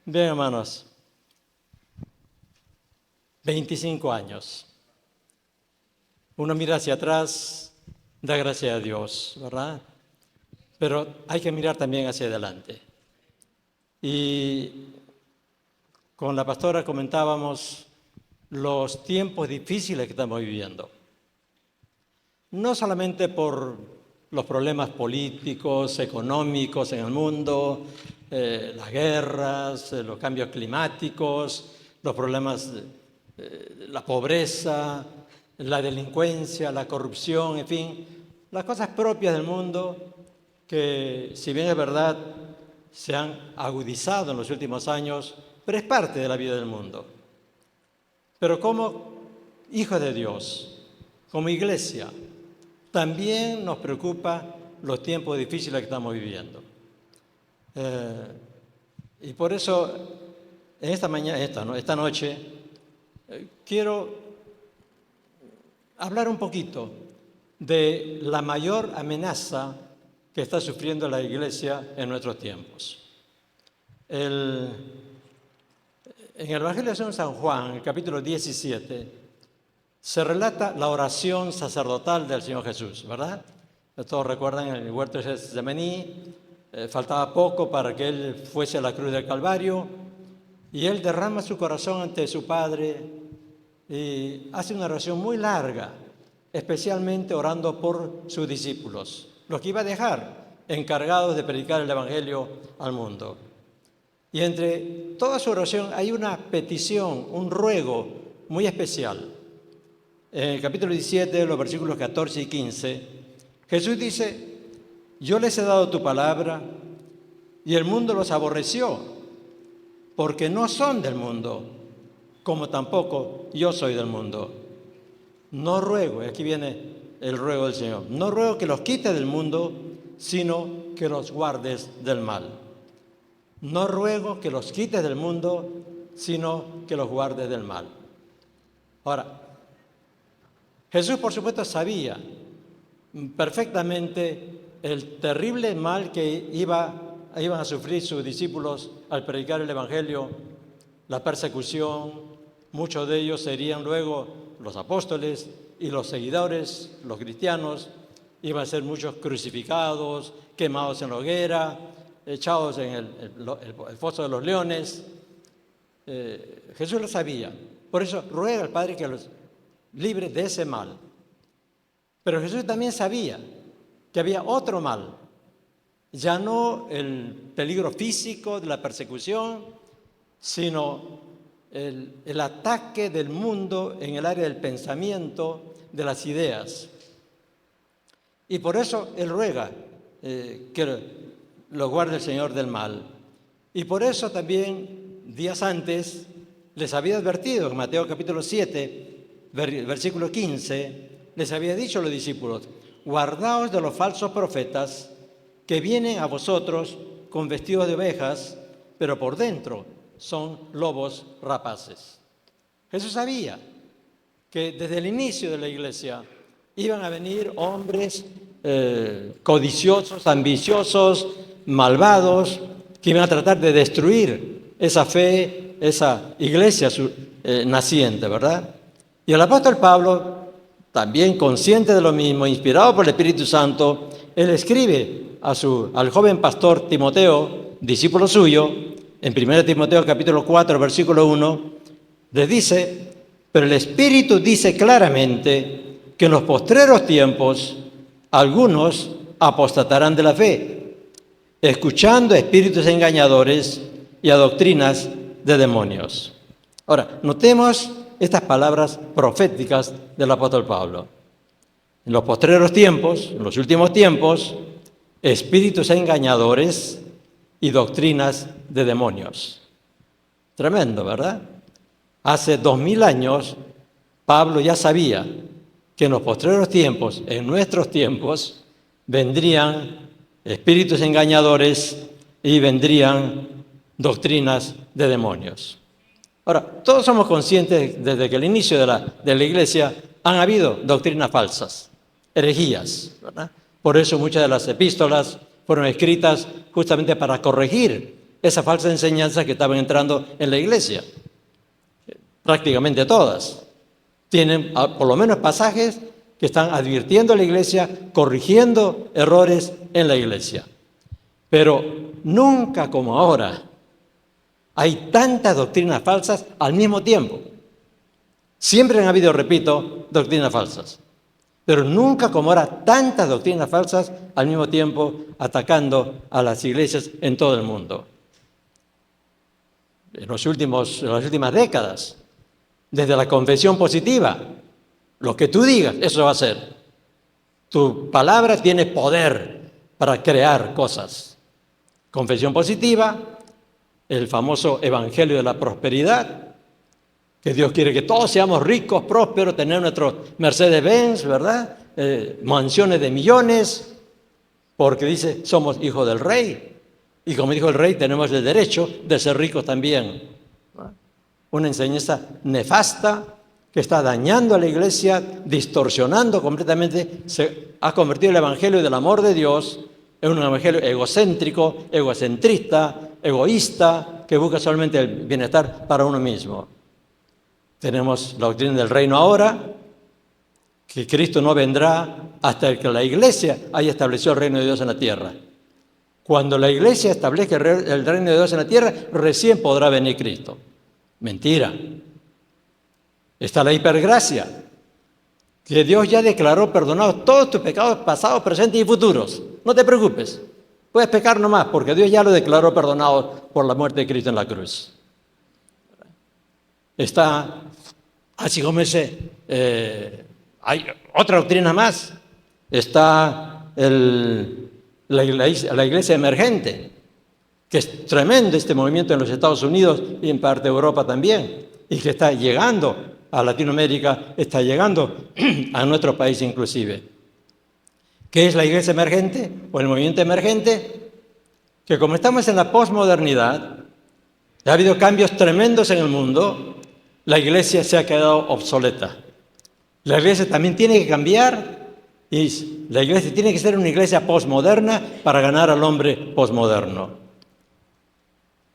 Bien, hermanos, 25 años. Uno mira hacia atrás, da gracias a Dios, ¿verdad? Pero hay que mirar también hacia adelante. Y con la pastora comentábamos los tiempos difíciles que estamos viviendo. No solamente por los problemas políticos, económicos en el mundo, las guerras, los cambios climáticos, los problemas, la pobreza, la delincuencia, la corrupción, en fin, las cosas propias del mundo que, si bien es verdad, se han agudizado en los últimos años, pero es parte de la vida del mundo. Pero como hijos de Dios, como iglesia, también nos preocupa los tiempos difíciles que estamos viviendo. Y por eso, en esta noche, quiero hablar un poquito de la mayor amenaza que está sufriendo la iglesia en nuestros tiempos. En el Evangelio de San Juan, el capítulo 17, se relata la oración sacerdotal del Señor Jesús, ¿verdad? Todos recuerdan en el huerto de Getsemaní, faltaba poco para que Él fuese a la cruz del Calvario, y Él derrama su corazón ante su Padre y hace una oración muy larga, especialmente orando por sus discípulos, los que iba a dejar encargados de predicar el Evangelio al mundo. Y entre toda su oración hay una petición, un ruego muy especial. En el capítulo 17, los versículos 14 y 15, Jesús dice: yo les he dado tu palabra y el mundo los aborreció, porque no son del mundo, como tampoco yo soy del mundo. No ruego, y aquí viene el ruego del Señor, no ruego que los quites del mundo, sino que los guardes del mal. No ruego que los quites del mundo, sino que los guardes del mal. Ahora, Jesús, por supuesto, sabía perfectamente el terrible mal que iban a sufrir sus discípulos al predicar el Evangelio, la persecución. Muchos de ellos serían luego los apóstoles y los seguidores, los cristianos. Iban a ser muchos crucificados, quemados en la hoguera, echados en el foso de los leones. Jesús lo sabía. Por eso ruega al Padre que los libre de ese mal. Pero Jesús también sabía que había otro mal, ya no el peligro físico de la persecución, sino el ataque del mundo en el área del pensamiento, de las ideas. Y por eso Él ruega que lo guarde el Señor del mal. Y por eso también, días antes, les había advertido en Mateo capítulo 7, versículo 15, les había dicho a los discípulos: guardaos de los falsos profetas que vienen a vosotros con vestidos de ovejas, pero por dentro son lobos rapaces. Jesús sabía que desde el inicio de la iglesia iban a venir hombres codiciosos, ambiciosos, malvados, que iban a tratar de destruir esa fe, esa iglesia naciente, ¿verdad? Y el apóstol Pablo, también consciente de lo mismo, inspirado por el Espíritu Santo, él escribe al joven pastor Timoteo, discípulo suyo, en 1 Timoteo capítulo 4, versículo 1, les dice: pero el Espíritu dice claramente que en los postreros tiempos algunos apostatarán de la fe, escuchando a espíritus engañadores y a doctrinas de demonios. Ahora, notemos estas palabras proféticas del apóstol Pablo. En los postreros tiempos, en los últimos tiempos, espíritus engañadores y doctrinas de demonios. Tremendo, ¿verdad? Hace 2000 años, Pablo ya sabía que en los postreros tiempos, en nuestros tiempos, vendrían espíritus engañadores y vendrían doctrinas de demonios. Ahora, todos somos conscientes desde que el inicio de la iglesia han habido doctrinas falsas, herejías, ¿verdad? Por eso muchas de las epístolas fueron escritas justamente para corregir esas falsas enseñanzas que estaban entrando en la iglesia. Prácticamente todas tienen por lo menos pasajes que están advirtiendo a la iglesia, corrigiendo errores en la iglesia. Pero nunca como ahora hay tantas doctrinas falsas al mismo tiempo. Siempre han habido, repito, doctrinas falsas. Pero nunca como ahora tantas doctrinas falsas al mismo tiempo atacando a las iglesias en todo el mundo. En las últimas décadas, desde la confesión positiva, lo que tú digas, eso va a ser. Tu palabra tiene poder para crear cosas. Confesión positiva, el famoso evangelio de la prosperidad, que Dios quiere que todos seamos ricos, prósperos, tener nuestros Mercedes-Benz, ¿verdad? Mansiones de millones, porque dice, somos hijos del rey. Y como dijo el rey, tenemos el derecho de ser ricos también. Una enseñanza nefasta que está dañando a la iglesia, distorsionando completamente, se ha convertido el evangelio del amor de Dios en un evangelio egocéntrico, egocentrista, egoísta, que busca solamente el bienestar para uno mismo. Tenemos la doctrina del reino ahora, que Cristo no vendrá hasta que la iglesia haya establecido el reino de Dios en la tierra. Cuando la iglesia establezca el reino de Dios en la tierra, recién podrá venir Cristo. Mentira. Está la hipergracia, que Dios ya declaró perdonados todos tus pecados pasados, presentes y futuros. No te preocupes, puedes pecar nomás, porque Dios ya lo declaró perdonado por la muerte de Cristo en la cruz. Está, así como hay otra doctrina más. Está la iglesia emergente, que es tremendo este movimiento en los Estados Unidos y en parte de Europa también, y que está llegando a Latinoamérica, está llegando a nuestro país inclusive. ¿Qué es la iglesia emergente o el movimiento emergente? Que como estamos en la posmodernidad, ha habido cambios tremendos en el mundo, la iglesia se ha quedado obsoleta. La iglesia también tiene que cambiar y la iglesia tiene que ser una iglesia posmoderna para ganar al hombre posmoderno.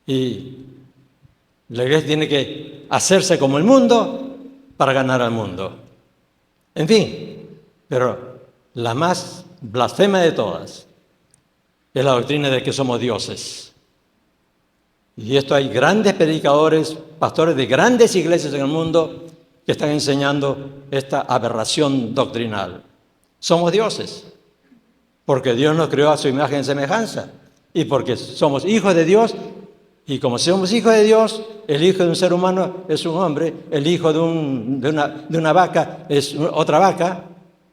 Y la iglesia tiene que hacerse como el mundo para ganar al mundo. En fin, pero la más blasfema de todas es la doctrina de que somos dioses. Y esto hay grandes predicadores, pastores de grandes iglesias en el mundo que están enseñando esta aberración doctrinal. Somos dioses, porque Dios nos creó a su imagen y semejanza, y porque somos hijos de Dios, y como somos hijos de Dios, el hijo de un ser humano es un hombre, el hijo de una vaca es otra vaca.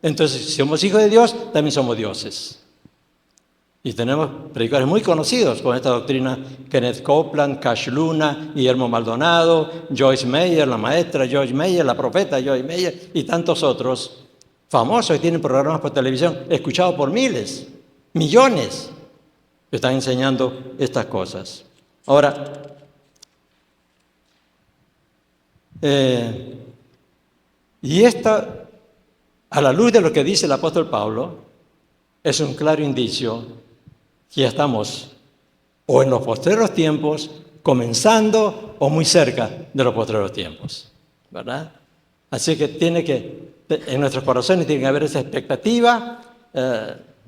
Entonces, si somos hijos de Dios, también somos dioses. Y tenemos predicadores muy conocidos con esta doctrina: Kenneth Copeland, Cash Luna, Guillermo Maldonado, Joyce Meyer, la maestra Joyce Meyer, la profeta Joyce Meyer, y tantos otros famosos que tienen programas por televisión, escuchados por miles, millones, que están enseñando estas cosas. Ahora, y esta, a la luz de lo que dice el apóstol Pablo, es un claro indicio que ya estamos o en los postreros tiempos, comenzando, o muy cerca de los postreros tiempos, ¿verdad? Así que en nuestros corazones tiene que haber esa expectativa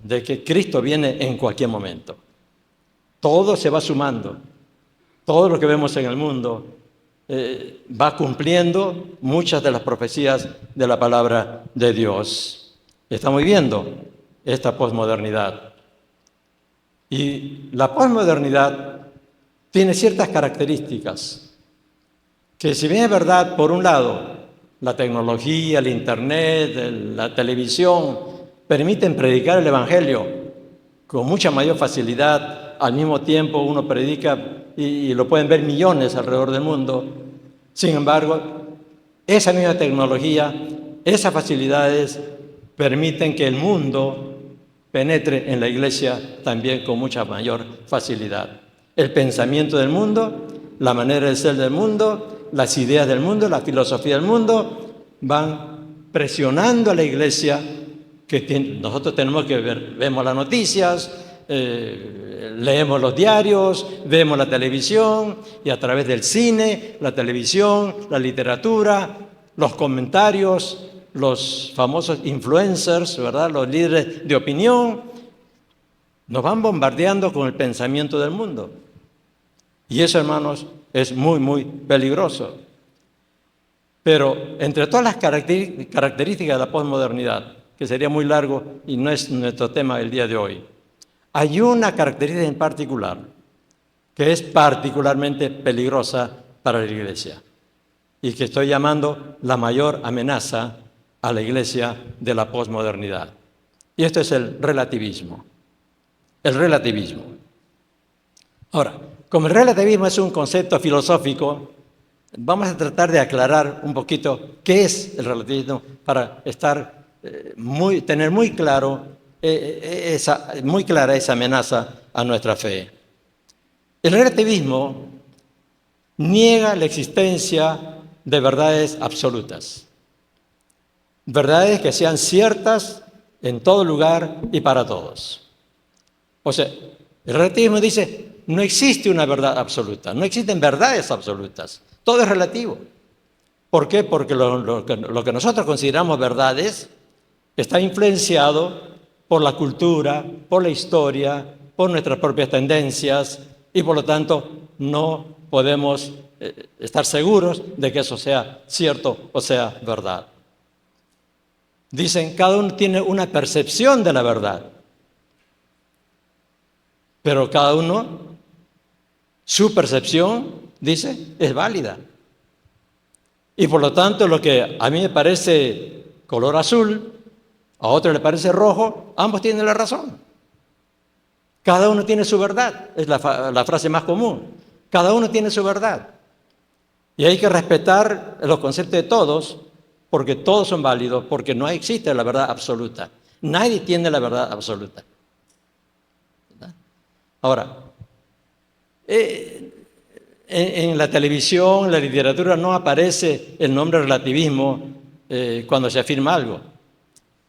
de que Cristo viene en cualquier momento. Todo se va sumando. Todo lo que vemos en el mundo va cumpliendo muchas de las profecías de la palabra de Dios. Estamos viviendo esta posmodernidad. Y la posmodernidad tiene ciertas características que, si bien es verdad, por un lado, la tecnología, el internet, la televisión permiten predicar el evangelio con mucha mayor facilidad. Al mismo tiempo uno predica y lo pueden ver millones alrededor del mundo. Sin embargo, esa misma tecnología, esas facilidades permiten que el mundo penetre en la iglesia también con mucha mayor facilidad. El pensamiento del mundo, la manera de ser del mundo, las ideas del mundo, la filosofía del mundo van presionando a la iglesia, que nosotros tenemos que ver, vemos las noticias, leemos los diarios, vemos la televisión y a través del cine, la televisión, la literatura, los comentarios, los famosos influencers, ¿verdad? Los líderes de opinión, nos van bombardeando con el pensamiento del mundo. Y eso, hermanos, es muy, muy peligroso. Pero entre todas las características de la posmodernidad, que sería muy largo y no es nuestro tema el día de hoy, hay una característica en particular que es particularmente peligrosa para la Iglesia y que estoy llamando la mayor amenaza a la Iglesia de la posmodernidad. Y esto es el relativismo. El relativismo. Ahora, como el relativismo es un concepto filosófico, vamos a tratar de aclarar un poquito qué es el relativismo para tener muy clara esa amenaza a nuestra fe. El relativismo niega la existencia de verdades absolutas, verdades que sean ciertas en todo lugar y para todos. O sea, el relativismo dice, no existe una verdad absoluta, no existen verdades absolutas, todo es relativo. ¿Por qué? Porque lo que nosotros consideramos verdades está influenciado por la cultura, por la historia, por nuestras propias tendencias y por lo tanto no podemos estar seguros de que eso sea cierto o sea verdad. Dicen, cada uno tiene una percepción de la verdad, pero cada uno, su percepción, dice, es válida. Y por lo tanto, lo que a mí me parece color azul, a otro le parece rojo, ambos tienen la razón. Cada uno tiene su verdad, es la frase más común. Cada uno tiene su verdad. Y hay que respetar los conceptos de todos, porque todos son válidos, porque no existe la verdad absoluta. Nadie tiene la verdad absoluta. ¿Verdad? Ahora, en la televisión, en la literatura, no aparece el nombre relativismo cuando se afirma algo.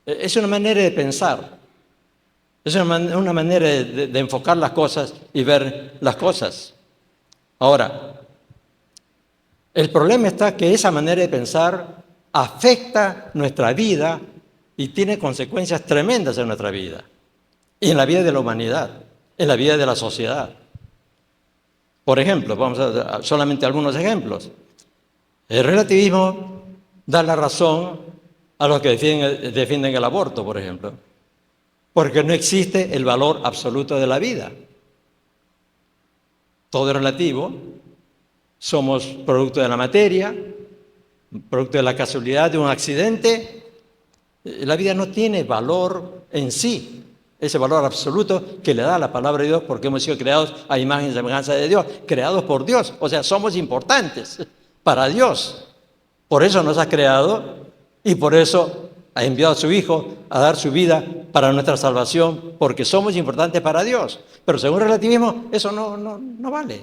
Es una manera de pensar, es una manera de enfocar las cosas y ver las cosas. Ahora, el problema está que esa manera de pensar afecta nuestra vida y tiene consecuencias tremendas en nuestra vida y en la vida de la humanidad, en la vida de la sociedad. Por ejemplo, vamos a dar solamente algunos ejemplos. El relativismo da la razón a los que defienden el aborto, por ejemplo, porque no existe el valor absoluto de la vida. Todo es relativo, somos producto de la materia, producto de la casualidad de un accidente. La vida no tiene valor en sí, ese valor absoluto que le da la palabra de Dios, porque hemos sido creados a imagen y semejanza de Dios, creados por Dios, o sea, somos importantes para Dios. Por eso nos ha creado y por eso ha enviado a su Hijo a dar su vida para nuestra salvación, porque somos importantes para Dios. Pero según el relativismo, eso no vale.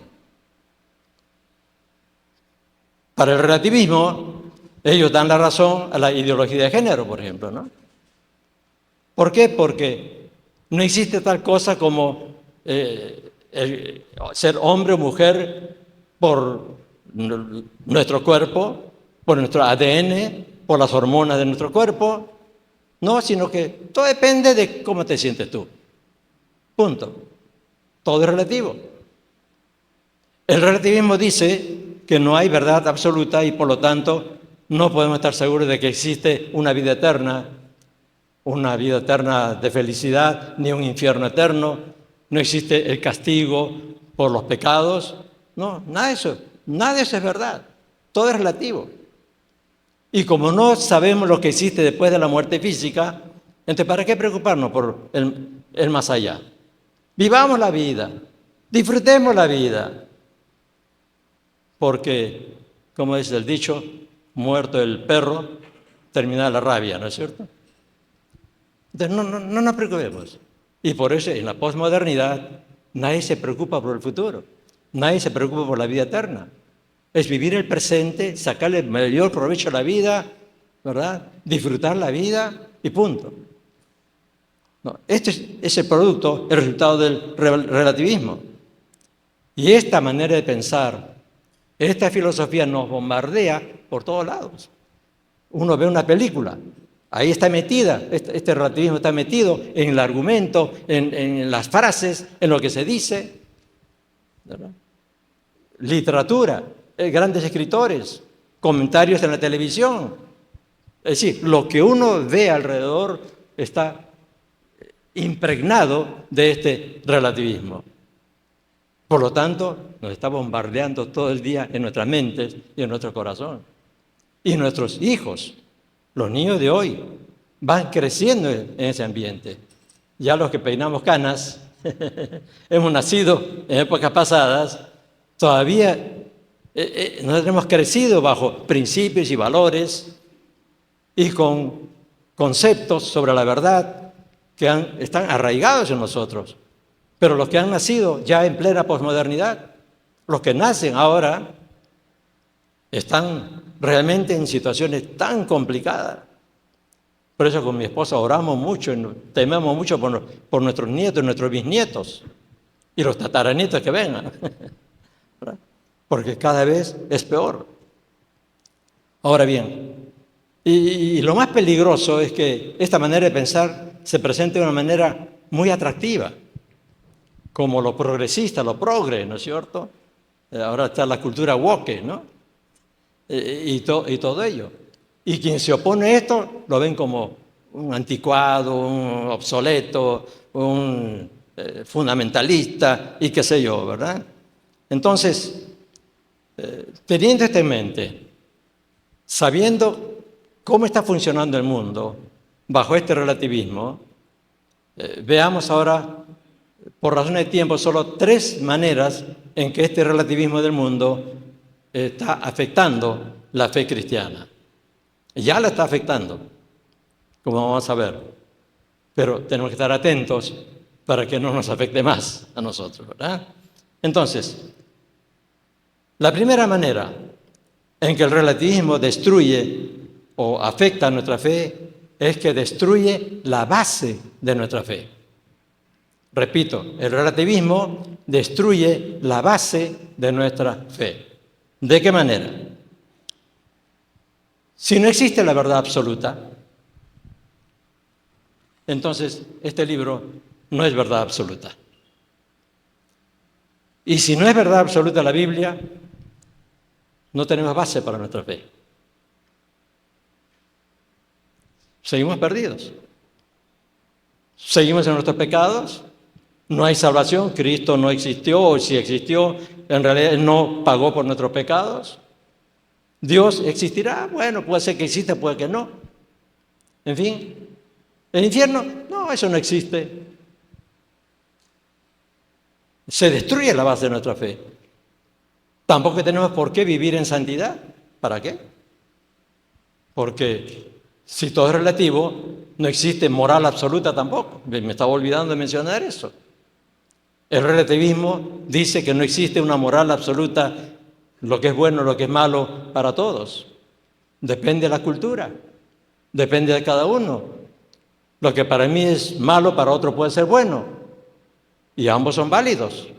Para el relativismo, ellos dan la razón a la ideología de género, por ejemplo, ¿no? ¿Por qué? Porque no existe tal cosa como ser hombre o mujer por nuestro cuerpo, por nuestro ADN, por las hormonas de nuestro cuerpo. No, sino que todo depende de cómo te sientes tú. Punto. Todo es relativo. El relativismo dice que no hay verdad absoluta y por lo tanto no podemos estar seguros de que existe una vida eterna de felicidad, ni un infierno eterno. No existe el castigo por los pecados. No, nada de eso es verdad. Todo es relativo. Y como no sabemos lo que existe después de la muerte física, entonces ¿para qué preocuparnos por el más allá? Vivamos la vida, disfrutemos la vida, porque, como dice el dicho, muerto el perro, termina la rabia, ¿no es cierto? Entonces no nos preocupemos. Y por eso en la posmodernidad nadie se preocupa por el futuro, nadie se preocupa por la vida eterna. Es vivir el presente, sacarle el mayor provecho a la vida, ¿verdad? Disfrutar la vida y punto. No, este es el producto, el resultado del relativismo. Y esta manera de pensar, esta filosofía nos bombardea por todos lados. Uno ve una película, ahí está metida, este relativismo está metido en el argumento, en las frases, en lo que se dice, ¿verdad? Literatura, grandes escritores, comentarios en la televisión. Es decir, lo que uno ve alrededor está impregnado de este relativismo. Por lo tanto, nos está bombardeando todo el día en nuestras mentes y en nuestro corazón. Y nuestros hijos, los niños de hoy, van creciendo en ese ambiente. Ya los que peinamos canas, hemos nacido en épocas pasadas, todavía no hemos crecido bajo principios y valores y con conceptos sobre la verdad que están arraigados en nosotros. Pero los que han nacido ya en plena posmodernidad, los que nacen ahora, están realmente en situaciones tan complicadas. Por eso con mi esposa oramos mucho, tememos mucho por nuestros nietos, nuestros bisnietos y los tataranietos que vengan, ¿verdad? Porque cada vez es peor. Ahora bien, y lo más peligroso es que esta manera de pensar se presente de una manera muy atractiva, como lo progresista, lo progre, ¿no es cierto? Ahora está la cultura woke, ¿no? Y todo ello. Y quien se opone a esto lo ven como un anticuado, un obsoleto, un fundamentalista y qué sé yo, ¿verdad? Entonces, teniendo esto en mente, sabiendo cómo está funcionando el mundo bajo este relativismo, veamos ahora, por razones de tiempo, solo 3 maneras en que este relativismo del mundo está afectando la fe cristiana. Ya la está afectando, como vamos a ver, pero tenemos que estar atentos para que no nos afecte más a nosotros, ¿verdad? Entonces, la primera manera en que el relativismo destruye o afecta a nuestra fe es que destruye la base de nuestra fe. Repito, el relativismo destruye la base de nuestra fe. ¿De qué manera? Si no existe la verdad absoluta, entonces este libro no es verdad absoluta. Y si no es verdad absoluta la Biblia, no tenemos base para nuestra fe. Seguimos perdidos. Seguimos en nuestros pecados. No hay salvación, Cristo no existió, o si existió, en realidad Él no pagó por nuestros pecados. ¿Dios existirá? Bueno, puede ser que exista, puede que no. En fin, ¿el infierno? No, eso no existe. Se destruye la base de nuestra fe. Tampoco tenemos por qué vivir en santidad. ¿Para qué? Porque si todo es relativo, no existe moral absoluta tampoco. Me estaba olvidando de mencionar eso. El relativismo dice que no existe una moral absoluta, lo que es bueno, lo que es malo para todos. Depende de la cultura, depende de cada uno. Lo que para mí es malo, para otro puede ser bueno. Y ambos son válidos.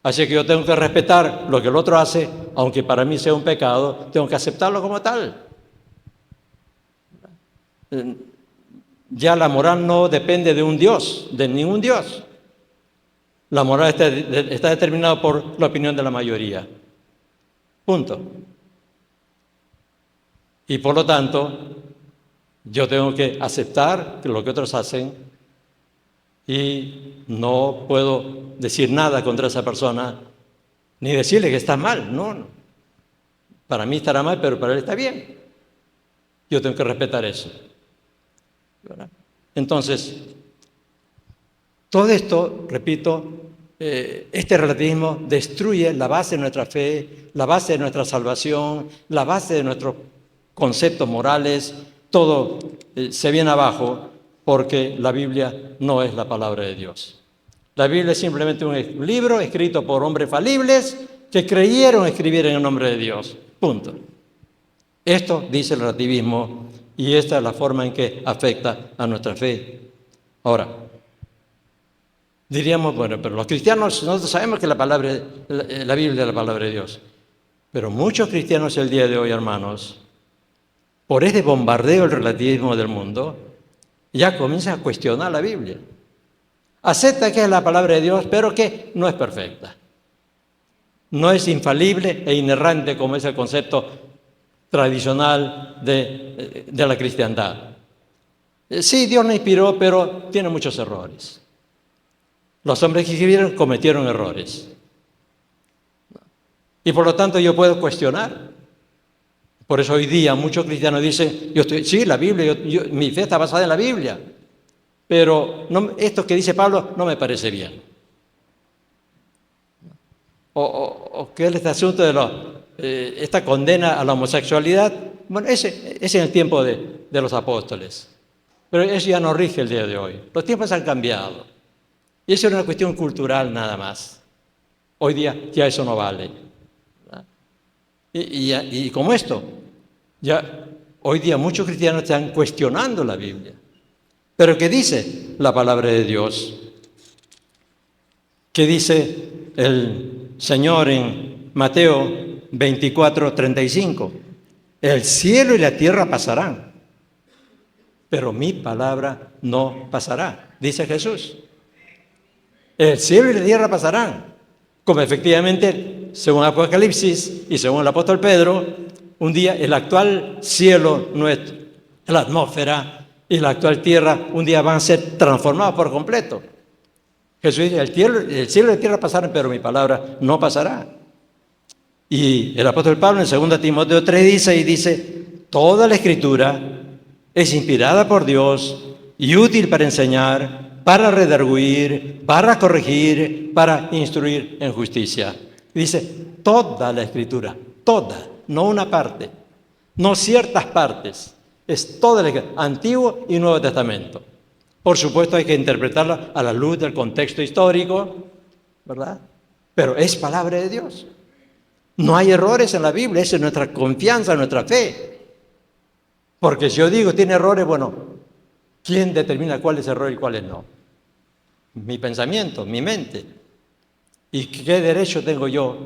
Así que yo tengo que respetar lo que el otro hace, aunque para mí sea un pecado, tengo que aceptarlo como tal. Ya la moral no depende de un Dios, de ningún Dios. La moral está determinada por la opinión de la mayoría. Punto. Y por lo tanto, yo tengo que aceptar lo que otros hacen y no puedo decir nada contra esa persona, ni decirle que está mal. No. Para mí estará mal, pero para él está bien. Yo tengo que respetar eso. ¿Verdad? Entonces, todo esto, repito, este relativismo destruye la base de nuestra fe, la base de nuestra salvación, la base de nuestros conceptos morales, todo se viene abajo porque la Biblia no es la palabra de Dios. La Biblia es simplemente un libro escrito por hombres falibles que creyeron escribir en el nombre de Dios. Punto. Esto dice el relativismo y esta es la forma en que afecta a nuestra fe. Ahora, Diríamos, bueno, pero los cristianos, nosotros sabemos que la Biblia es la palabra de Dios. Pero muchos cristianos el día de hoy, hermanos, por este bombardeo del relativismo del mundo, ya comienzan a cuestionar la Biblia. Acepta que es la palabra de Dios, pero que no es perfecta. No es infalible e inerrante como es el concepto tradicional de la cristiandad. Sí, Dios nos inspiró, pero tiene muchos errores. Los hombres que escribieron cometieron errores. Y por lo tanto yo puedo cuestionar. Por eso hoy día muchos cristianos dicen, sí, la Biblia, mi fe está basada en la Biblia, pero esto que dice Pablo no me parece bien. O que es este asunto de esta condena a la homosexualidad. Bueno, ese es el tiempo de los apóstoles. Pero eso ya no rige el día de hoy. Los tiempos han cambiado. Y eso era una cuestión cultural nada más. Hoy día ya eso no vale. Y como esto, ya hoy día muchos cristianos están cuestionando la Biblia. Pero ¿qué dice la palabra de Dios? ¿Qué dice el Señor en Mateo 24:35? El cielo y la tierra pasarán, pero mi palabra no pasará, dice Jesús. El cielo y la tierra pasarán, como efectivamente, según Apocalipsis y según el apóstol Pedro, un día el actual cielo nuestro, la atmósfera y la actual tierra, un día van a ser transformados por completo. Jesús dice, el cielo y la tierra pasarán, pero mi palabra no pasará. Y el apóstol Pablo en 2 Timoteo 3 dice, toda la Escritura es inspirada por Dios y útil para enseñar, para redarguir, para corregir, para instruir en justicia. Dice, toda la Escritura, toda, no una parte, no ciertas partes, es toda la Escritura, Antiguo y Nuevo Testamento. Por supuesto hay que interpretarla a la luz del contexto histórico, ¿verdad? Pero es palabra de Dios. No hay errores en la Biblia, esa es nuestra confianza, nuestra fe. Porque si yo digo tiene errores, bueno, ¿quién determina cuál es error y cuál es no? Mi pensamiento, mi mente. ¿Y qué derecho tengo yo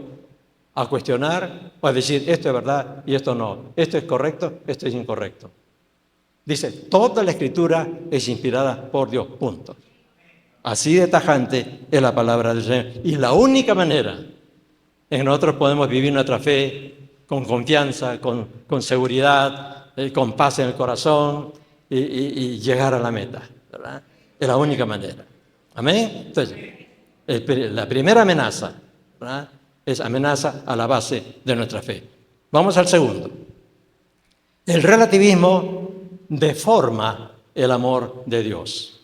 a cuestionar o a decir esto es verdad y esto no? Esto es correcto, esto es incorrecto. Dice, toda la Escritura es inspirada por Dios, punto. Así de tajante es la palabra del Señor. Y la única manera en que nosotros podemos vivir nuestra fe con confianza, con seguridad, con paz en el corazón y llegar a la meta, ¿verdad? Es la única manera. ¿Amén? Entonces, la primera amenaza, ¿verdad?, es amenaza a la base de nuestra fe. Vamos al segundo. El relativismo deforma el amor de Dios.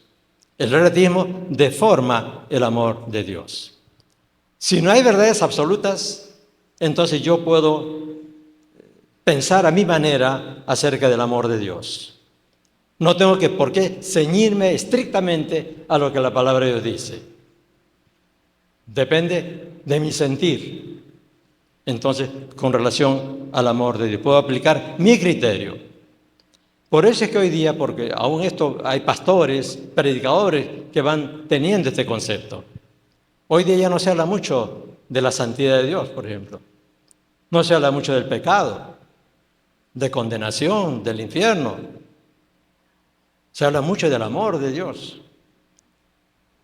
El relativismo deforma el amor de Dios. Si no hay verdades absolutas, entonces yo puedo pensar a mi manera acerca del amor de Dios. No tengo por qué ceñirme estrictamente a lo que la palabra de Dios dice. Depende de mi sentir. Entonces, con relación al amor de Dios, puedo aplicar mi criterio. Por eso es que hoy día, porque aún esto hay pastores, predicadores que van teniendo este concepto. Hoy día ya no se habla mucho de la santidad de Dios, por ejemplo. No se habla mucho del pecado, de condenación, del infierno. Se habla mucho del amor de Dios.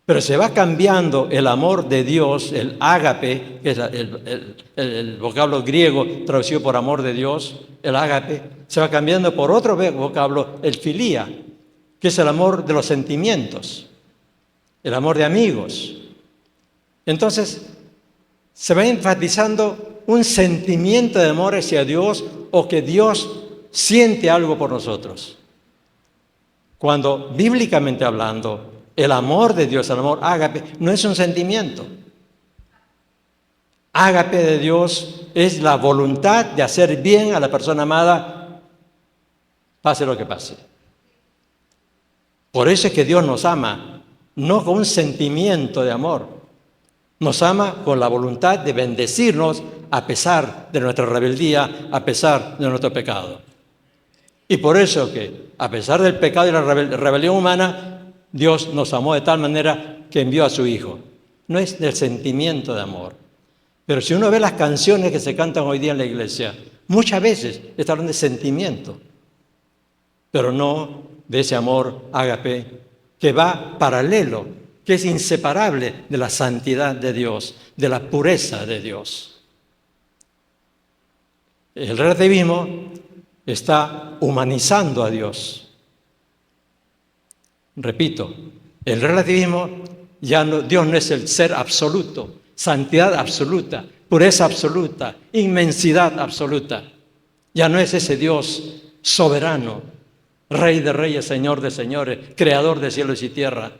Pero se va cambiando el amor de Dios, el ágape, que es el vocablo griego traducido por amor de Dios, el ágape, se va cambiando por otro vocablo, el filía, que es el amor de los sentimientos, el amor de amigos. Entonces, se va enfatizando un sentimiento de amor hacia Dios o que Dios siente algo por nosotros. Cuando, bíblicamente hablando, el amor de Dios, el amor ágape, no es un sentimiento. Ágape de Dios es la voluntad de hacer bien a la persona amada, pase lo que pase. Por eso es que Dios nos ama, no con un sentimiento de amor. Nos ama con la voluntad de bendecirnos a pesar de nuestra rebeldía, a pesar de nuestro pecado. Y por eso que, a pesar del pecado y la rebelión humana, Dios nos amó de tal manera que envió a su Hijo. No es del sentimiento de amor. Pero si uno ve las canciones que se cantan hoy día en la iglesia, muchas veces están hablando de sentimiento, pero no de ese amor ágape que va paralelo, que es inseparable de la santidad de Dios, de la pureza de Dios. El relativismo está humanizando a Dios. Repito, el relativismo, Dios no es el ser absoluto, santidad absoluta, pureza absoluta, inmensidad absoluta. Ya no es ese Dios soberano, Rey de reyes, Señor de señores, Creador de cielos y tierra.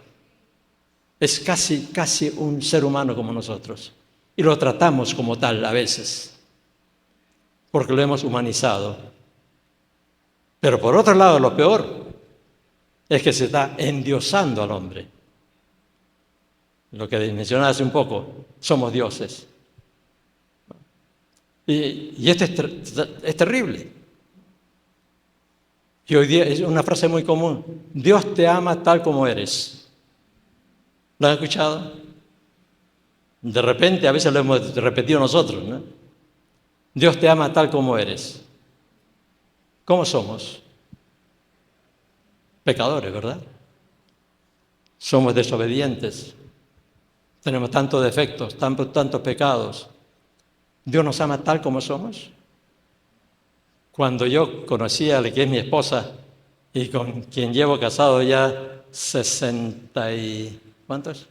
Es casi un ser humano como nosotros. Y lo tratamos como tal a veces, porque lo hemos humanizado. Pero por otro lado, lo peor es que se está endiosando al hombre. Lo que mencionaba hace un poco, somos dioses. Y esto es terrible. Y hoy día es una frase muy común: Dios te ama tal como eres. ¿Lo han escuchado? De repente, a veces lo hemos repetido nosotros, ¿no? Dios te ama tal como eres. ¿Cómo somos? Pecadores, ¿verdad? Somos desobedientes. Tenemos tantos defectos, tantos pecados. ¿Dios nos ama tal como somos? Cuando yo conocí a la que es mi esposa y con quien llevo casado ya 60 y... ¿cuántos?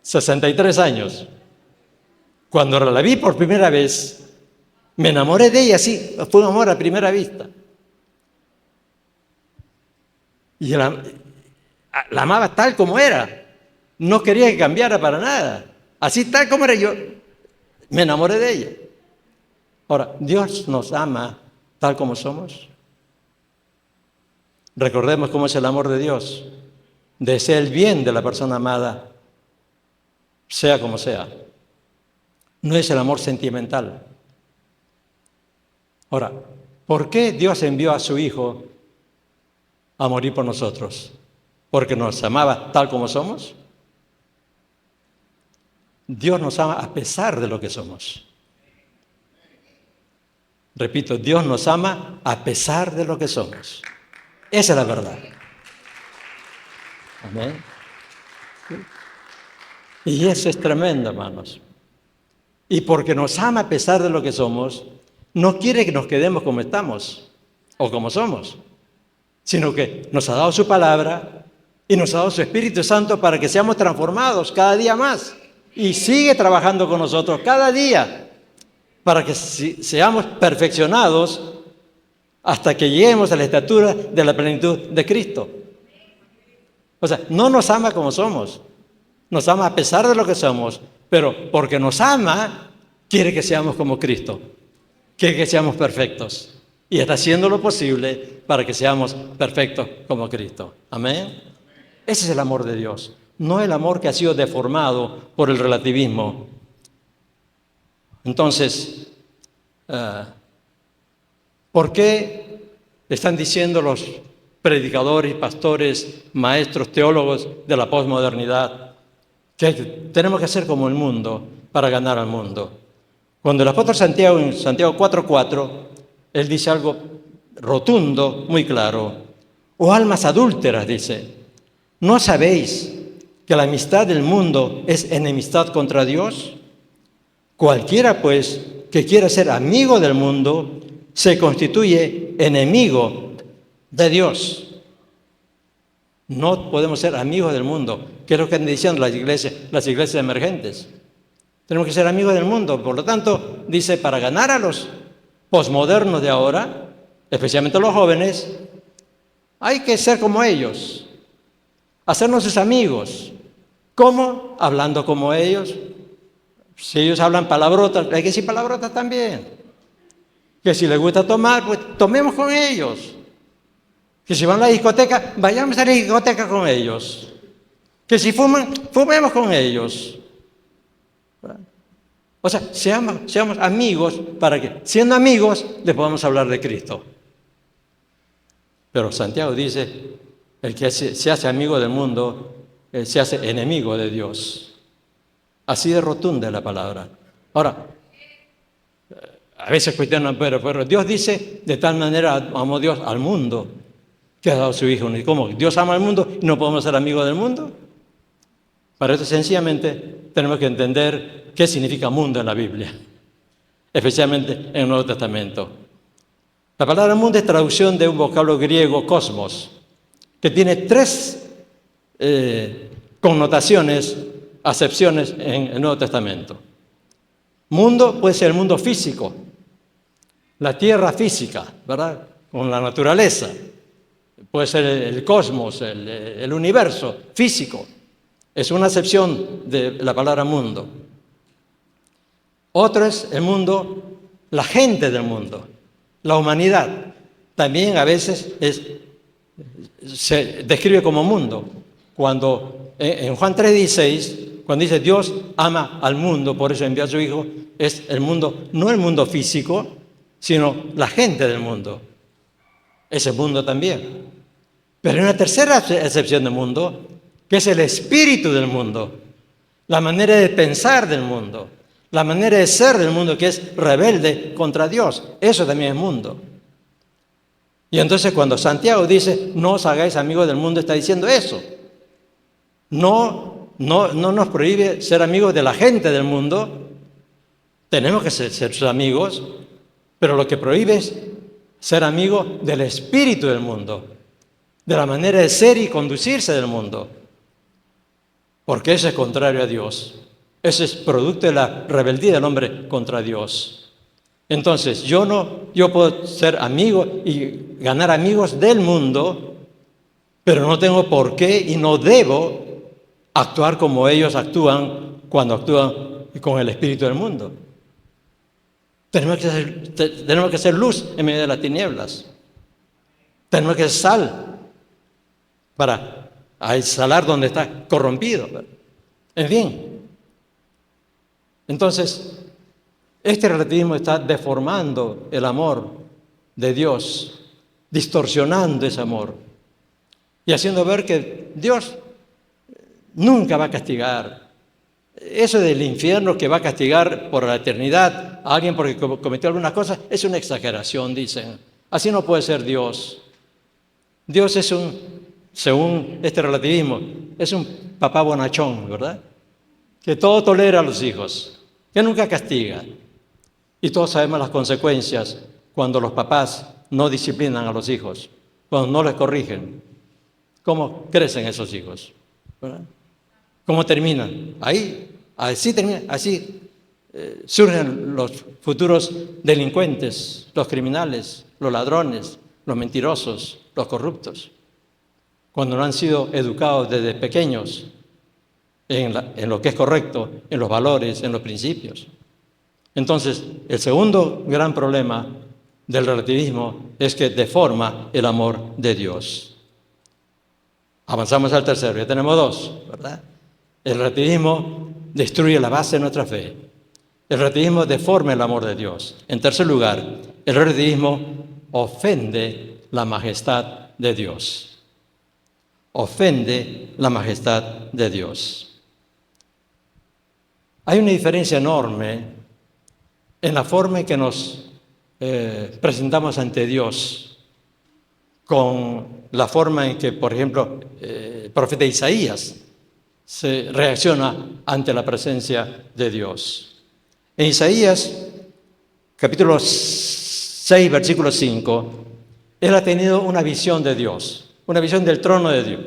63 años. Cuando la vi por primera vez, me enamoré de ella, sí, fue un amor a primera vista. Y la amaba tal como era. No quería que cambiara para nada. Así tal como era yo, me enamoré de ella. Ahora, ¿Dios nos ama tal como somos? Recordemos cómo es el amor de Dios. Desea el bien de la persona amada, sea como sea. No es el amor sentimental. Ahora, ¿por qué Dios envió a su Hijo a morir por nosotros? ¿Porque nos amaba tal como somos? Dios nos ama a pesar de lo que somos. Repito, Dios nos ama a pesar de lo que somos. Esa es la verdad. Amén. Y eso es tremendo, hermanos. Y porque nos ama a pesar de lo que somos, no quiere que nos quedemos como estamos o como somos, sino que nos ha dado su palabra y nos ha dado su Espíritu Santo para que seamos transformados cada día más. Y sigue trabajando con nosotros cada día para que seamos perfeccionados hasta que lleguemos a la estatura de la plenitud de Cristo. O sea, no nos ama como somos, nos ama a pesar de lo que somos, pero porque nos ama, quiere que seamos como Cristo, quiere que seamos perfectos. Y está haciendo lo posible para que seamos perfectos como Cristo. Amén. Ese es el amor de Dios. No el amor que ha sido deformado por el relativismo. Entonces, ¿por qué están diciendo los predicadores, pastores, maestros, teólogos de la posmodernidad que tenemos que ser como el mundo para ganar al mundo? Cuando el apóstol Santiago, en Santiago 4:4, él dice algo rotundo, muy claro. Oh almas adúlteras, dice, ¿no sabéis que la amistad del mundo es enemistad contra Dios? Cualquiera, pues, que quiera ser amigo del mundo, se constituye enemigo de Dios. No podemos ser amigos del mundo, que es lo que están diciendo las iglesias emergentes. Tenemos que ser amigos del mundo. Por lo tanto, dice, para ganar a los posmodernos de ahora, especialmente los jóvenes, hay que ser como ellos, hacernos sus amigos. ¿Cómo? Hablando como ellos. Si ellos hablan palabrotas, hay que decir palabrotas también. Que si les gusta tomar, pues tomemos con ellos. Que si van a la discoteca, vayamos a la discoteca con ellos. Que si fuman, fumemos con ellos. O sea, seamos amigos para que, siendo amigos, le podamos hablar de Cristo. Pero Santiago dice, el que se hace amigo del mundo, se hace enemigo de Dios. Así de rotunda es la palabra. Ahora, a veces cuestionan, pero Dios dice, de tal manera amó Dios al mundo, que ha dado a su Hijo. ¿Y cómo? ¿Dios ama al mundo y no podemos ser amigos del mundo? Para eso sencillamente tenemos que entender qué significa mundo en la Biblia, especialmente en el Nuevo Testamento. La palabra mundo es traducción de un vocablo griego, cosmos, que tiene tres connotaciones, acepciones en el Nuevo Testamento. Mundo puede ser el mundo físico, la tierra física, ¿verdad? Con la naturaleza. Puede ser el cosmos, el universo físico. Es una acepción de la palabra mundo. Otro es el mundo, la gente del mundo, la humanidad. También a veces se describe como mundo. Cuando en Juan 3:16, cuando dice Dios ama al mundo, por eso envió a su Hijo, es el mundo, no el mundo físico, sino la gente del mundo. Ese mundo también. Pero hay una tercera excepción del mundo, que es el espíritu del mundo, la manera de pensar del mundo, la manera de ser del mundo, que es rebelde contra Dios. Eso también es mundo. Y entonces cuando Santiago dice, no os hagáis amigos del mundo, está diciendo eso. No nos prohíbe ser amigos de la gente del mundo. Tenemos que ser sus amigos, pero lo que prohíbe es ser amigo del espíritu del mundo, de la manera de ser y conducirse del mundo. Porque eso es contrario a Dios. Eso es producto de la rebeldía del hombre contra Dios. Entonces, yo puedo ser amigo y ganar amigos del mundo, pero no tengo por qué y no debo actuar como ellos actúan cuando actúan con el espíritu del mundo. Tenemos que ser luz en medio de las tinieblas. Tenemos que ser sal para exhalar donde está corrompido. En fin. Entonces, este relativismo está deformando el amor de Dios, distorsionando ese amor y haciendo ver que Dios nunca va a castigar. Eso del infierno que va a castigar por la eternidad a alguien porque cometió algunas cosas es una exageración, dicen. Así no puede ser Dios. Dios es según este relativismo, es un papá bonachón, ¿verdad? Que todo tolera a los hijos, que nunca castiga. Y todos sabemos las consecuencias cuando los papás no disciplinan a los hijos, cuando no les corrigen. ¿Cómo crecen esos hijos? ¿Verdad? ¿Cómo terminan? Así terminan, así surgen los futuros delincuentes, los criminales, los ladrones, los mentirosos, los corruptos, cuando no han sido educados desde pequeños en lo que es correcto, en los valores, en los principios. Entonces, el segundo gran problema del relativismo es que deforma el amor de Dios. Avanzamos al tercero, ya tenemos dos, ¿verdad? El relativismo destruye la base de nuestra fe. El relativismo deforma el amor de Dios. En tercer lugar, el relativismo ofende la majestad de Dios. Ofende la majestad de Dios. Hay una diferencia enorme en la forma en que nos presentamos ante Dios con la forma en que, por ejemplo, el profeta Isaías se reacciona ante la presencia de Dios. En Isaías, capítulo 6, versículo 5, él ha tenido una visión de Dios, una visión del trono de Dios.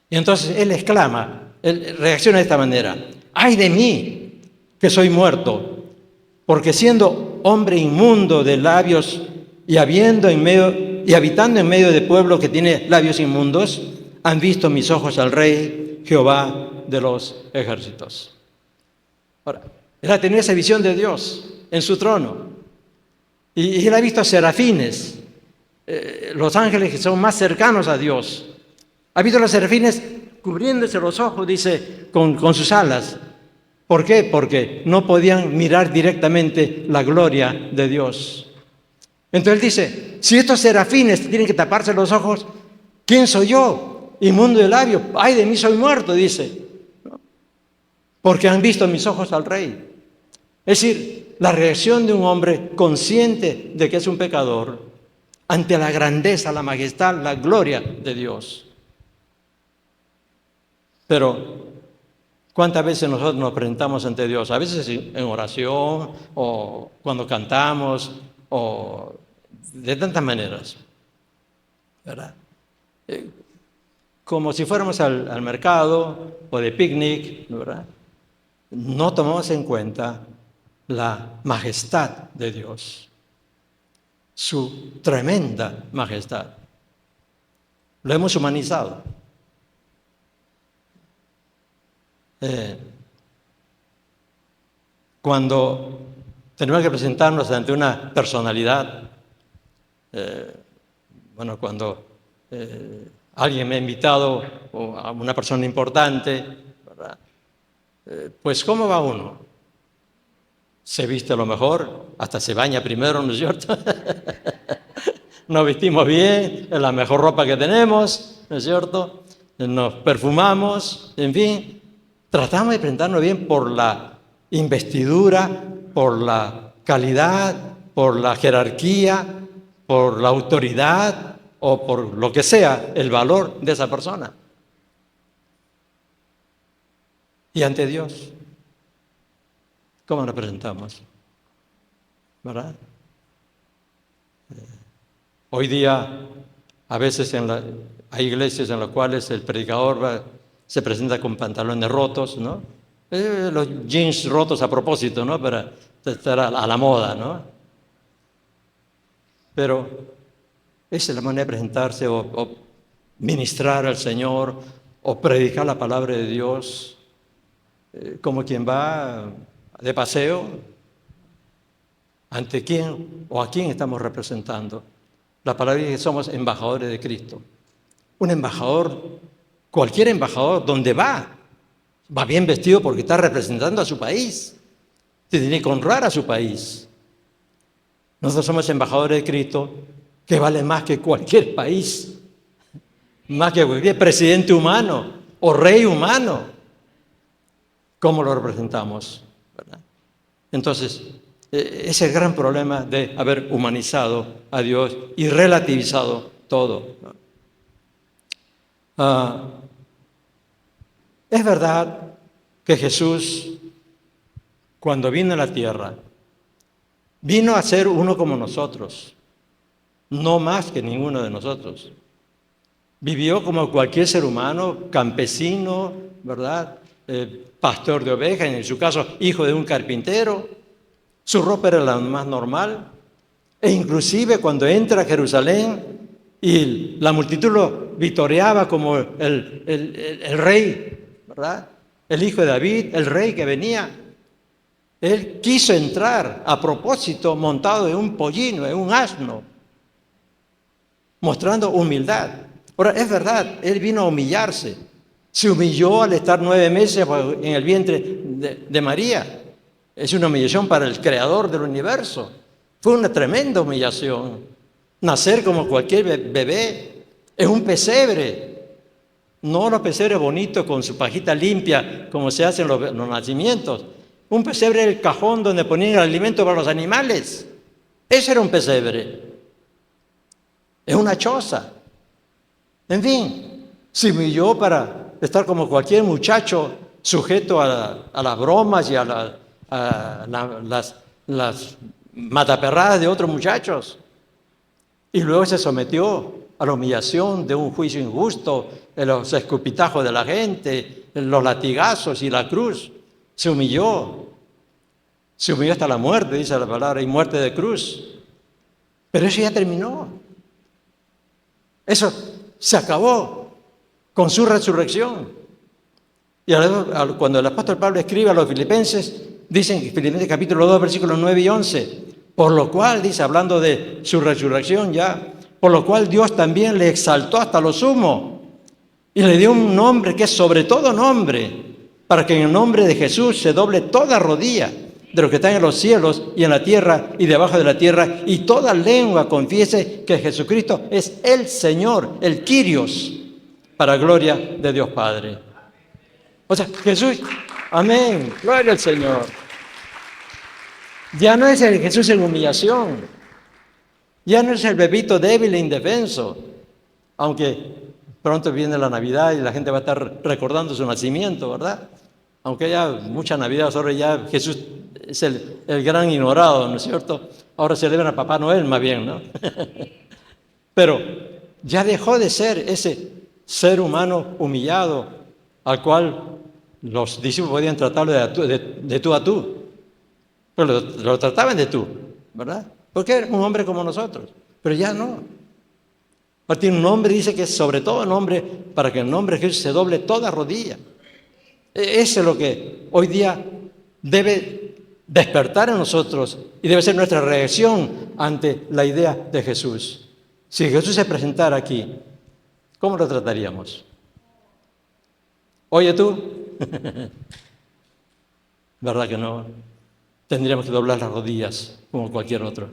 Y entonces él exclama, él reacciona de esta manera: ¡ay de mí, que soy muerto! Porque siendo hombre inmundo de labios y habitando en medio de pueblo que tiene labios inmundos, han visto mis ojos al Rey, Jehová de los ejércitos. Ahora, él ha tenido esa visión de Dios en su trono. Y él ha visto serafines, los ángeles que son más cercanos a Dios. Ha visto los serafines cubriéndose los ojos, dice, con sus alas. ¿Por qué? Porque no podían mirar directamente la gloria de Dios. Entonces él dice, si estos serafines tienen que taparse los ojos, ¿quién soy yo? Inmundo de labio, ay de mí soy muerto, dice. Porque han visto mis ojos al Rey. Es decir, la reacción de un hombre consciente de que es un pecador ante la grandeza, la majestad, la gloria de Dios. Pero, ¿cuántas veces nosotros nos presentamos ante Dios? A veces en oración, o cuando cantamos, o de tantas maneras, ¿verdad? Como si fuéramos al mercado o de picnic, ¿verdad? No tomamos en cuenta la majestad de Dios, su tremenda majestad. Lo hemos humanizado. Cuando tenemos que presentarnos ante una personalidad, cuando alguien me ha invitado o a una persona importante, ¿verdad? Pues ¿cómo va uno? Se viste a lo mejor, hasta se baña primero, ¿no es cierto? Nos vestimos bien, es la mejor ropa que tenemos, ¿no es cierto? Nos perfumamos, en fin, tratamos de presentarnos bien por la investidura, por la calidad, por la jerarquía, por la autoridad o por lo que sea, el valor de esa persona. Y ante Dios, ¿cómo nos presentamos? ¿Verdad? Hoy día, a veces hay iglesias en las cuales el predicador se presenta con pantalones rotos, ¿no? Los jeans rotos a propósito, ¿no? Para estar a la moda, ¿no? Pero esa es la manera de presentarse o ministrar al Señor o predicar la palabra de Dios como quien va de paseo. ¿Ante quién o a quién estamos representando? La palabra dice que somos embajadores de Cristo. Un embajador, cualquier embajador, donde va bien vestido porque está representando a su país. Tiene que honrar a su país. Nosotros somos embajadores de Cristo, que vale más que cualquier país, más que cualquier presidente humano o rey humano. ¿Cómo lo representamos? ¿Verdad? Entonces, ese es el gran problema de haber humanizado a Dios y relativizado todo. Es verdad que Jesús, cuando vino a la tierra, vino a ser uno como nosotros, no más que ninguno de nosotros. Vivió como cualquier ser humano, campesino, ¿verdad? Pastor de ovejas, en su caso, hijo de un carpintero. Su ropa era la más normal. E inclusive cuando entra a Jerusalén y la multitud lo vitoreaba como el rey, ¿verdad? El hijo de David, el rey que venía. Él quiso entrar a propósito montado en un pollino, en un asno, mostrando humildad. Ahora, es verdad, él vino a humillarse. Se humilló al estar 9 meses en el vientre de María. Es una humillación para el creador del universo. Fue una tremenda humillación. Nacer como cualquier bebé es un pesebre. No los pesebres bonitos con su pajita limpia, como se hacen los nacimientos. Un pesebre era el cajón donde ponían el alimento para los animales. Ese era un pesebre. Es una choza. En fin, se humilló para estar como cualquier muchacho sujeto a las bromas y a las mataperradas de otros muchachos. Y luego se sometió a la humillación de un juicio injusto, de los escupitajos de la gente, los latigazos y la cruz. Se humilló hasta la muerte, dice la palabra, y muerte de cruz. Pero eso ya terminó. Eso se acabó con su resurrección. Y cuando el apóstol Pablo escribe a los filipenses, dicen en Filipenses capítulo 2, versículos 9 y 11, por lo cual, dice, hablando de su resurrección ya, por lo cual Dios también le exaltó hasta lo sumo y le dio un nombre que es sobre todo nombre, para que en el nombre de Jesús se doble toda rodilla de los que están en los cielos y en la tierra y debajo de la tierra, y toda lengua confiese que Jesucristo es el Señor, el Kyrios, para gloria de Dios Padre. O sea, Jesús, amén, gloria al Señor. Ya no es el Jesús en humillación, ya no es el bebito débil e indefenso, aunque pronto viene la Navidad y la gente va a estar recordando su nacimiento, ¿verdad? Aunque haya mucha Navidad, ahora ya Jesús es el gran ignorado, ¿no es cierto? Ahora celebran a Papá Noel más bien, ¿no? Pero ya dejó de ser ese ser humano humillado al cual los discípulos podían tratarlo de tú a tú. Pero lo trataban de tú, ¿verdad? Porque era un hombre como nosotros, pero ya no. Ahora tiene un nombre, dice que es sobre todo nombre, para que el nombre de Jesús se doble toda rodilla. Eso es lo que hoy día debe despertar en nosotros y debe ser nuestra reacción ante la idea de Jesús. Si Jesús se presentara aquí, ¿cómo lo trataríamos? Oye tú, ¿verdad que no? Tendríamos que doblar las rodillas como cualquier otro,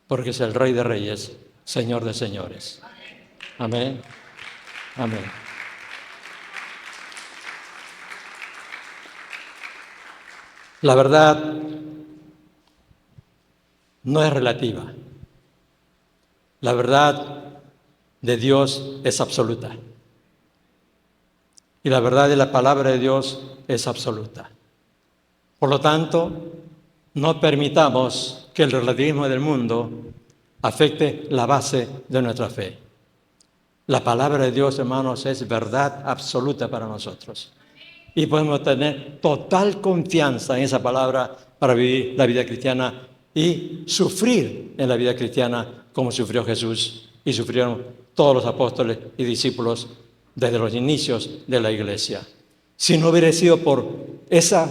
porque es el Rey de Reyes, Señor de Señores. Amén. Amén. La verdad no es relativa. La verdad de Dios es absoluta. Y la verdad de la palabra de Dios es absoluta. Por lo tanto, no permitamos que el relativismo del mundo afecte la base de nuestra fe. La palabra de Dios, hermanos, es verdad absoluta para nosotros. Y podemos tener total confianza en esa palabra para vivir la vida cristiana y sufrir en la vida cristiana como sufrió Jesús y sufrieron todos los apóstoles y discípulos desde los inicios de la iglesia. Si no hubiera sido por esa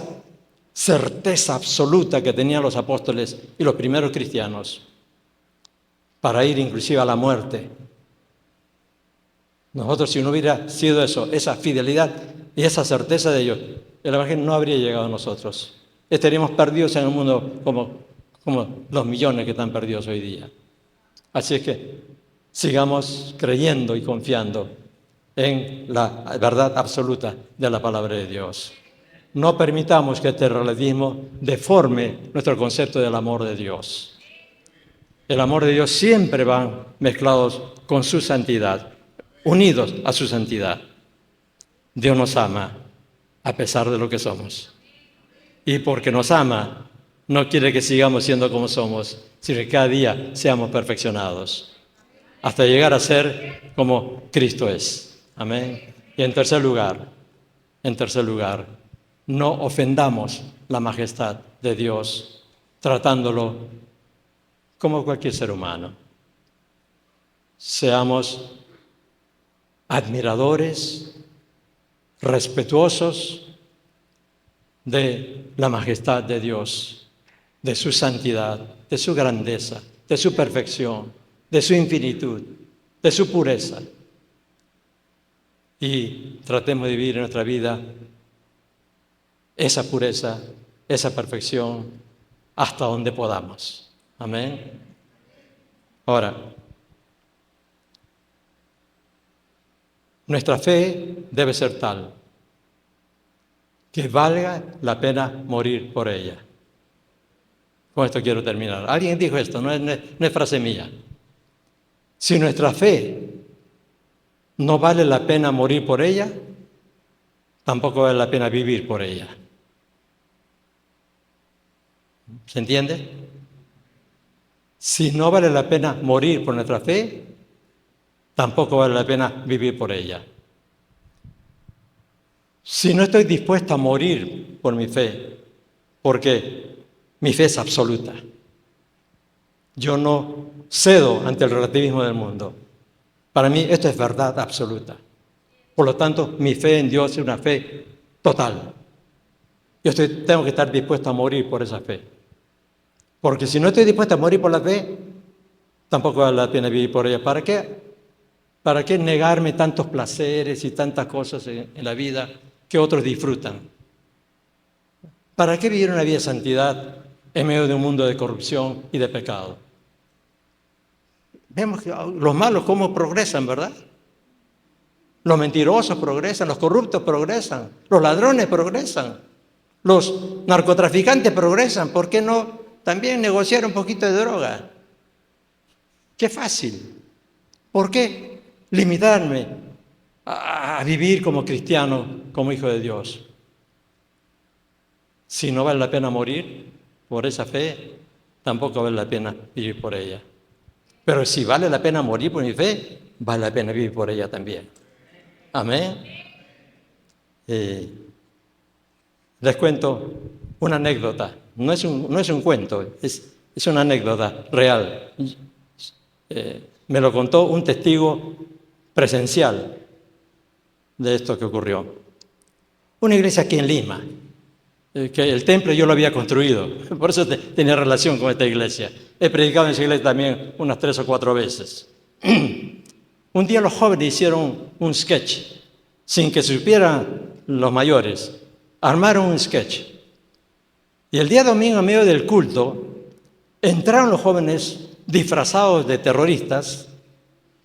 certeza absoluta que tenían los apóstoles y los primeros cristianos para ir inclusive a la muerte, nosotros, si no hubiera sido eso, esa fidelidad y esa certeza de ellos, el Evangelio no habría llegado a nosotros. Estaríamos perdidos en el mundo como los millones que están perdidos hoy día. Así es que sigamos creyendo y confiando en la verdad absoluta de la palabra de Dios. No permitamos que este relativismo deforme nuestro concepto del amor de Dios. El amor de Dios siempre va mezclados con su santidad, unidos a su santidad. Dios nos ama a pesar de lo que somos. Y porque nos ama, no quiere que sigamos siendo como somos, sino que cada día seamos perfeccionados, hasta llegar a ser como Cristo es. Amén. Y en tercer lugar, no ofendamos la majestad de Dios, tratándolo como cualquier ser humano. Seamos admiradores, respetuosos de la majestad de Dios, de su santidad, de su grandeza, de su perfección, de su infinitud, de su pureza. Y tratemos de vivir en nuestra vida esa pureza, esa perfección, hasta donde podamos. Amén. Ahora, nuestra fe debe ser tal que valga la pena morir por ella. Con esto quiero terminar. Alguien dijo esto, no es frase mía. Si nuestra fe no vale la pena morir por ella, tampoco vale la pena vivir por ella. ¿Se entiende? Si no vale la pena morir por nuestra fe, tampoco vale la pena vivir por ella. Si no estoy dispuesto a morir por mi fe, porque mi fe es absoluta, yo no cedo ante el relativismo del mundo. Para mí esto es verdad absoluta. Por lo tanto, mi fe en Dios es una fe total. Tengo que estar dispuesto a morir por esa fe. Porque si no estoy dispuesto a morir por la fe, tampoco vale la pena vivir por ella. ¿Para qué? ¿Para qué negarme tantos placeres y tantas cosas en la vida que otros disfrutan. ¿Para qué vivir una vida de santidad en medio de un mundo de corrupción y de pecado? Vemos que los malos cómo progresan, ¿verdad? Los mentirosos progresan, los corruptos progresan, los ladrones progresan, los narcotraficantes progresan. ¿Por qué no también negociar un poquito de droga? ¡Qué fácil! ¿Por qué limitarme a vivir como cristiano, como hijo de Dios? Si no vale la pena morir por esa fe, tampoco vale la pena vivir por ella. Pero si vale la pena morir por mi fe, vale la pena vivir por ella también. Amén. Les cuento una anécdota. No es un cuento, es una anécdota real. Me lo contó un testigo presencial de esto que ocurrió. Una iglesia aquí en Lima, que el templo yo lo había construido, por eso tenía relación con esta iglesia. He predicado en esa iglesia también unas 3 o 4 veces. Un día los jóvenes hicieron un sketch, sin que supieran los mayores. Armaron un sketch. Y el día domingo, en medio del culto, entraron los jóvenes disfrazados de terroristas,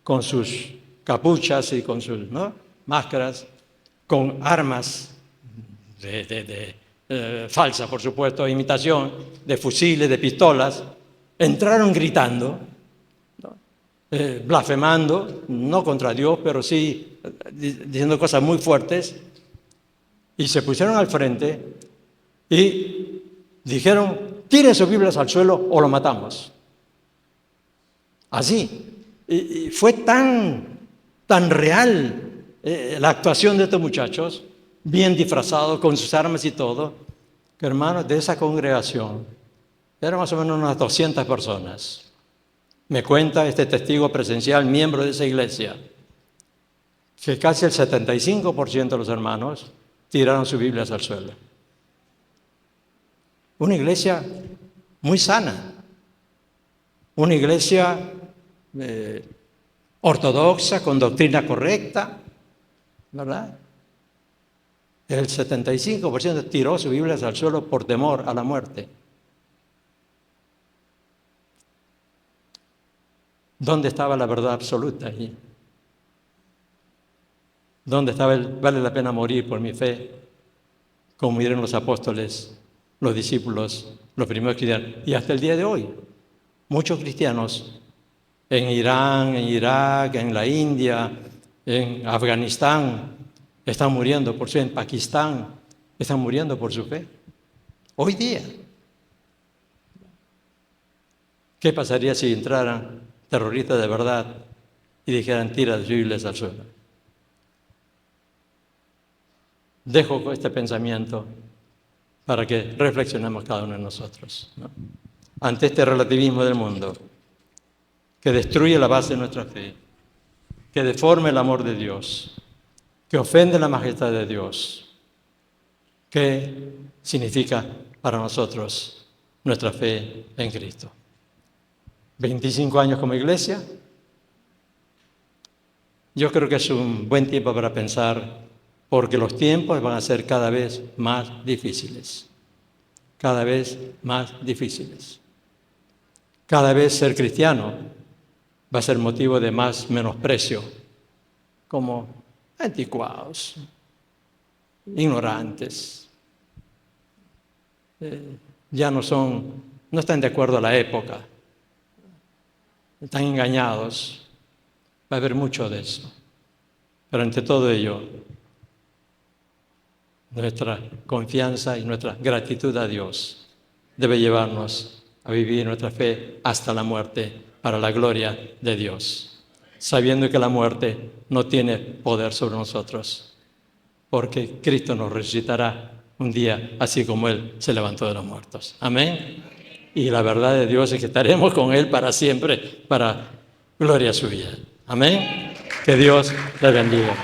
con sus capuchas y con sus máscaras, con armas falsas, por supuesto, imitación, de fusiles, de pistolas. Entraron gritando, blasfemando, no contra Dios, pero sí diciendo cosas muy fuertes, y se pusieron al frente y dijeron: tiren sus Biblias al suelo o lo matamos. Así. Y fue tan real la actuación de estos muchachos, bien disfrazados, con sus armas y todo, que, hermanos, de esa congregación eran más o menos unas 200 personas. Me cuenta este testigo presencial, miembro de esa iglesia, que casi el 75% de los hermanos tiraron sus Biblias al suelo. Una iglesia muy sana, una iglesia ortodoxa, con doctrina correcta, ¿verdad? El 75% tiró sus Biblias al suelo por temor a la muerte. ¿Dónde estaba la verdad absoluta allí? ¿Dónde estaba vale la pena morir por mi fe? Como dijeron los apóstoles, los discípulos, los primeros cristianos. Y hasta el día de hoy, muchos cristianos en Irán, en Irak, en la India, en Afganistán, están muriendo por su fe. En Pakistán están muriendo por su fe. Hoy día. ¿Qué pasaría si entraran terroristas de verdad y dijeran: tira las Biblias al suelo? Dejo este pensamiento para que reflexionemos cada uno de nosotros, ¿no? Ante este relativismo del mundo que destruye la base de nuestra fe, que deforma el amor de Dios, que ofende la majestad de Dios. ¿Qué significa para nosotros nuestra fe en Cristo? 25 años como iglesia. Yo creo que es un buen tiempo para pensar, porque los tiempos van a ser cada vez más difíciles. Cada vez más difíciles. Cada vez ser cristiano va a ser motivo de más menosprecio, como anticuados, ignorantes. Ya no están de acuerdo a la época. Están engañados. Va a haber mucho de eso. Pero ante todo ello, nuestra confianza y nuestra gratitud a Dios debe llevarnos a vivir nuestra fe hasta la muerte para la gloria de Dios, sabiendo que la muerte no tiene poder sobre nosotros, porque Cristo nos resucitará un día así como Él se levantó de los muertos. Amén. Y la verdad de Dios es que estaremos con Él para siempre, para gloria suya. Amén. Que Dios les bendiga.